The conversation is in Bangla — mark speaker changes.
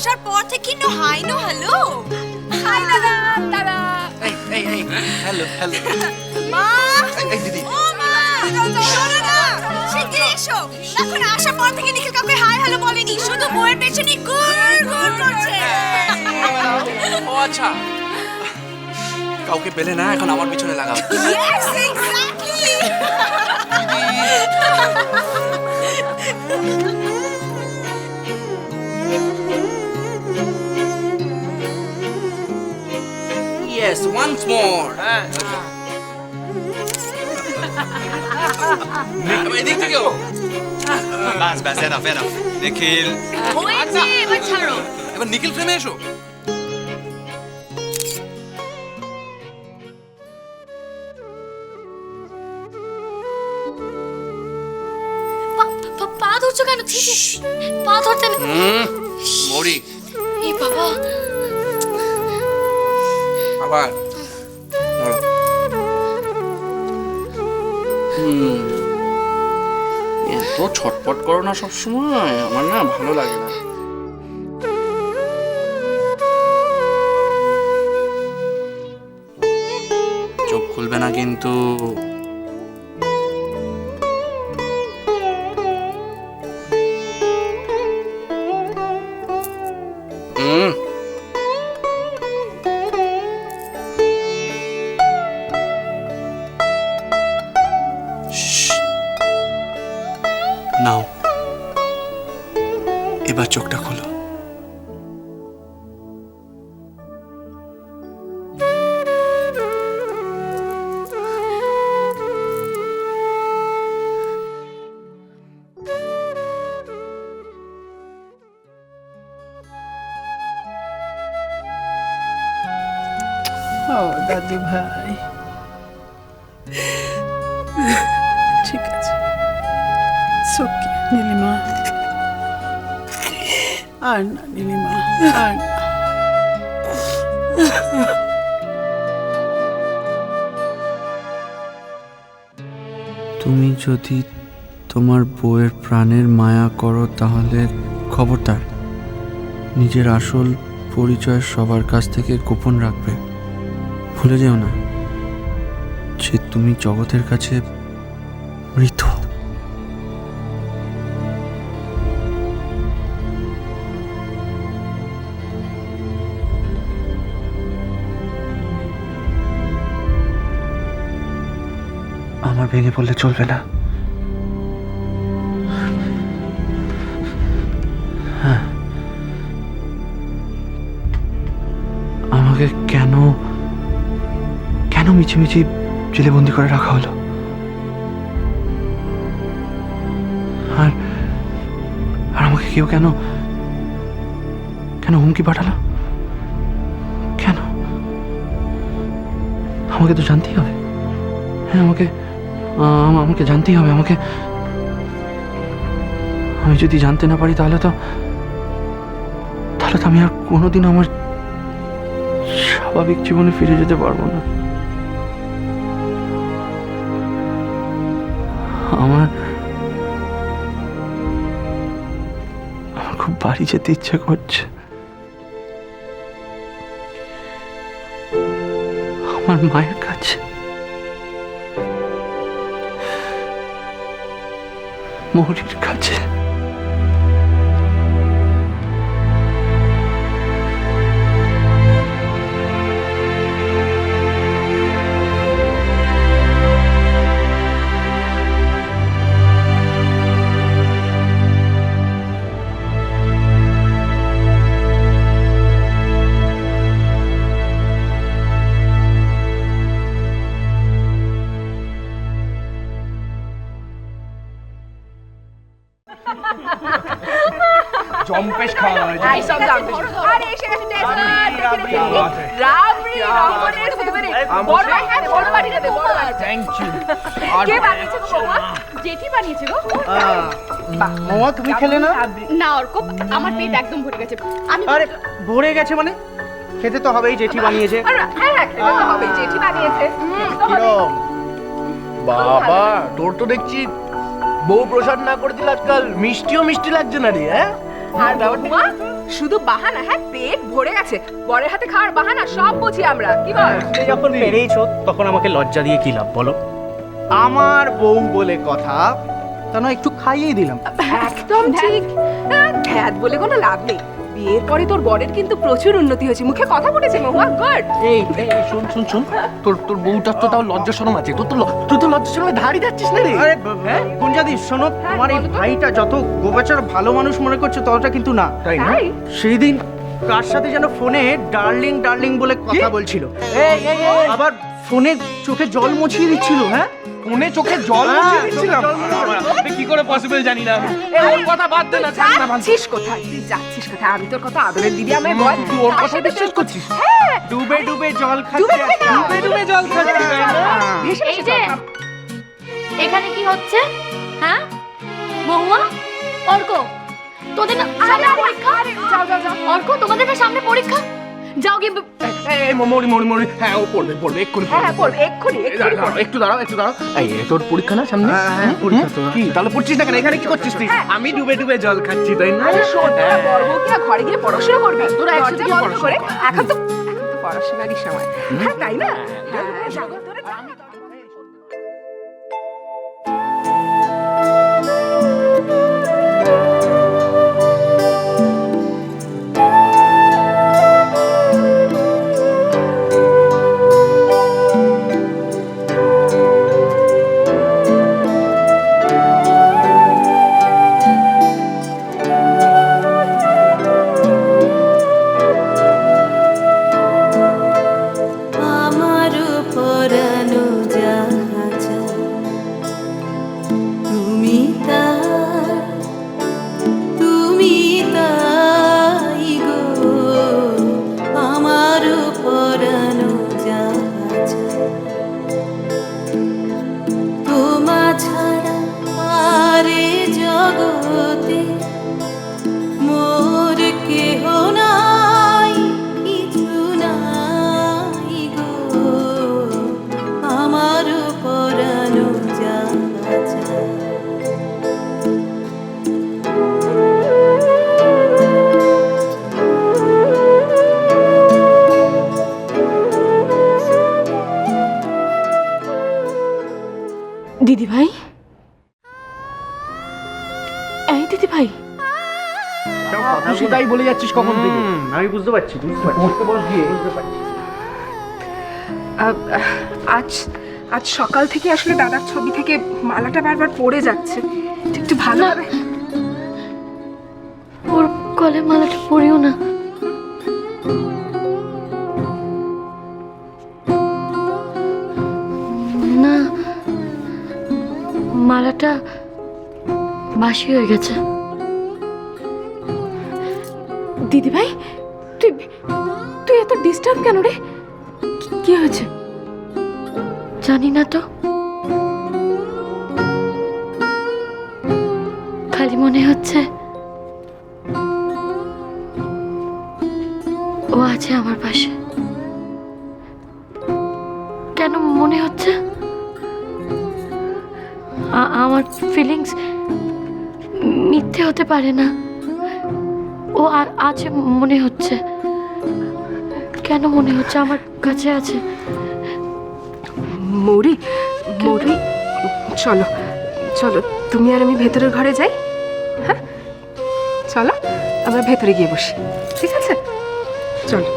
Speaker 1: আসার পর থেকে no hi no hello. Hi দাদা দাদা।
Speaker 2: এই হ্যালো হ্যালো।
Speaker 1: মা
Speaker 2: এই দিদি।
Speaker 1: ও মা শোনো না, শিগগির এসো। দেখো না, আসার পর থেকে নিখিল কাউকে হাই হ্যালো বলেনি, শুধু বউয়ের পেছনে ঘুর ঘুর করছে।
Speaker 2: ও আচ্ছা, কাউকে পেলে না এখন আমার পিছনে লাগাও।
Speaker 1: Yes, exactly.
Speaker 2: Yes, once more. এদিক থেকেও।
Speaker 3: বাস এনাফ নিখিল
Speaker 1: হয়েছে, এবার ছাড়ো।
Speaker 2: এবার নিখিল ফ্রেমে এসো।
Speaker 4: পা ধরছো কেন? পা ধরতে না।
Speaker 2: মরি।
Speaker 4: এই বাবা,
Speaker 2: আবার ধরো। এত ছটপট করো না সবসময়, আমার না ভালো লাগে না। চোখ খুলবে না কিন্তু। নাও, এবার চোখটা খোলো।
Speaker 5: ও দাদু ভাই, ঠিক আছে, ওকে নীলিমা, আর না নীলিমা, আর না।
Speaker 6: তুমি যদি তোমার বউয়ের প্রাণের মায়া করো তাহলে খবরদার নিজের আসল পরিচয় সবার কাছ থেকে গোপন রাখবে। ভুলে যেও না যে তুমি জগতের কাছে মৃত। আমার ভেঙে পড়লে চলবে না। হ্যাঁ, আমাকে কেন মিছিমিছি জেলে বন্দি করে রাখা হলো? আর আমাকে কেউ কেন হুমকি পাঠালো? কেন? আমাকে তো জানতেই হবে। হ্যাঁ, আমাকে জানতেই হবে। আমি যদি জানতে না পারি তাহলে তো আমি আর কোনোদিন আমার স্বাভাবিক জীবনে ফিরে যেতে পারবো না। আমার খুব বাড়ি যেতে ইচ্ছে করছে। আমার মায়ের কাছে, মৌরির কাছে।
Speaker 7: জম্পেশ খাওয়া হয়েছে।
Speaker 1: আরে এসে গেছে ডেজার্ট। রাবড়ি রংগনের ফেভারিট। বড় ভাই, হ্যাঁ বড় বাটিটা দে, বড় বাটি।
Speaker 7: Thank you.
Speaker 1: কে বানিয়েছে গো বাবা? জেঠি বানিয়েছে গো।
Speaker 7: মামা তুমি খেলে না?
Speaker 1: না অর্ক, আমার পেট একদম ভরে গেছে। আমি
Speaker 7: আরে ভরে গেছে মানে? খেতে তো হবেই, জেঠি বানিয়েছে।
Speaker 1: হ্যাঁ হ্যাঁ, খেতে তো হবেই, জেঠি বানিয়েছে।
Speaker 7: কিরম? বাবা, তোর তো দেখছি বউ প্রসাদ না করে দিলে আজকাল মিষ্টিও মিষ্টি লাগছে না রে। হ্যাঁ,
Speaker 1: আর বৌমা শুধু বাহানা, হ্যাঁ পেট ভরে গেছে, বরের হাতে খাওয়ার বাহানা সব বুঝি আমরা, কি বল?
Speaker 7: তুমি যখন পেরেইছো তখন আমাকে লজ্জা দিয়ে কি লাভ বলো? আমার বউ বলে কথা, তা না একটু খাইয়েই দিলাম।
Speaker 1: একদম ঠিক। ধ্যাত বলে কোনো লাভ নেই, বিয়ের পরে তোর বরের কিন্তু প্রচুর উন্নতি হয়েছে, মুখে কথা ফুটেছে মহুয়া, গুড।
Speaker 6: এই শোন শোন শোন, তোর বউটার তো তাও লজ্জা শরম আছে, তুই তো লজ্জা শরমে ধাড়ি যাচ্ছিস না রে।
Speaker 7: আরে গুঞ্জাদি শোনো, তোমার এই ভাইটা যত গোবেচার ভালো মানুষ মনে করছো ততটা কিন্তু না, তাই না?
Speaker 1: তাই?
Speaker 7: সেই দিন কার সাথে যেন ফোনে ডার্লিং ডার্লিং বলে কথা বলছিল, আবার ফোনে চোখে জল মুছিয়ে দিচ্ছিল। হ্যাঁ,
Speaker 6: ফোনে চোখে জল মুছিয়ে দিচ্ছিলাম? আমি কি করে পসিবল জানি না। ওর কথা বাদ দে না, ছাড় না ভাঙ।
Speaker 1: যাচ্ছিস কোথায়? তুই যাচ্ছিস কোথায়? আমি তোর কত আদরের দিদি, আমায় বল।
Speaker 6: তুই ওর কথা বিশ্বাস করছিস?
Speaker 1: হ্যাঁ,
Speaker 7: ডুবে ডুবে জল খাচ্ছে, ডুবে ডুবে জল খাচ্ছে।
Speaker 1: বেশি
Speaker 4: এই
Speaker 1: বেশি
Speaker 4: যে
Speaker 1: কথা।
Speaker 4: এখানে কি হচ্ছে? হ্যাঁ মহুয়া, অর্ক, তোদের না সামনে পরীক্ষা?
Speaker 1: যাও যাও যাও।
Speaker 4: অর্ক, তোমাদের না সামনে পরীক্ষা? যাও গিয়ে
Speaker 6: এই মরি, হ্যাঁ ও পড়বে এক্ষুনি
Speaker 1: হ্যাঁ হ্যাঁ পড়বে, এক্ষুনি এক্ষুনি পড়বে।
Speaker 6: একটু দাঁড়াও। এই তোর পরীক্ষা না সামনে?
Speaker 7: হ্যাঁ, পরীক্ষা তো।
Speaker 6: কি তাহলে পড়ছিস না কেন? এখানে কি করছিস তুই?
Speaker 7: আমি ডুবে ডুবে জল খাচ্ছি, তাই না?
Speaker 1: আরে শোন, তোরা বড় বউ কিনা ঘরে গিয়ে পড়াশোনা করবি,
Speaker 4: তোরা একসাথে
Speaker 1: দরজা
Speaker 4: গিয়ে
Speaker 1: বন্ধ
Speaker 4: পড়াশোনা
Speaker 1: করে।
Speaker 4: কর।
Speaker 1: এখন তো পড়াশোনারই সময়, হ্যাঁ তাই না? হ্যাঁ, যাও, তোরা যাও।
Speaker 8: আমার পরানো জাহাজ, তুমি তাই গো, আমার পরানো জাহাজ, তোমা ছাড়া আরে জগতে মোর কেহ নাই, কিছু নাই গো, আমার পরানো জাহাজ।
Speaker 4: দিদি ভাই, এই দিদি ভাই,
Speaker 7: খুশি তাই বলে যাচ্ছিস কখন থেকে? আমি বুঝতে পারছি, পড়তে বস গিয়ে বুঝতে পারছি।
Speaker 1: আজ আজ সকাল থেকে আসলে দাদার ছবি থেকে মালাটা বারবার পড়ে যাচ্ছে, একটু ভালো হবে।
Speaker 4: ওর গলে মালাটা পরিও না। না, মালাটা বাসি হয়ে গেছে।
Speaker 1: দিদি ভাই, তুই তুই এত ডিস্টার্ব কেন রে? কি হয়েছে?
Speaker 4: জানি না তো, খালি মনে হচ্ছে ও আছে আমার পাশে। কেন মনে হচ্ছে? আমার ফিলিংস মিথ্যে হতে পারে না, ও আছে মনে হচ্ছে। কেন মনে হচ্ছে আমার কাছে আছে?
Speaker 1: মৌরি, মৌরি, চলো চলো, তুমি আর আমি ভেতরের ঘরে যাই। হ্যাঁ চলো, আমরা ভেতরে গিয়ে বসি, ঠিক আছে? চলো।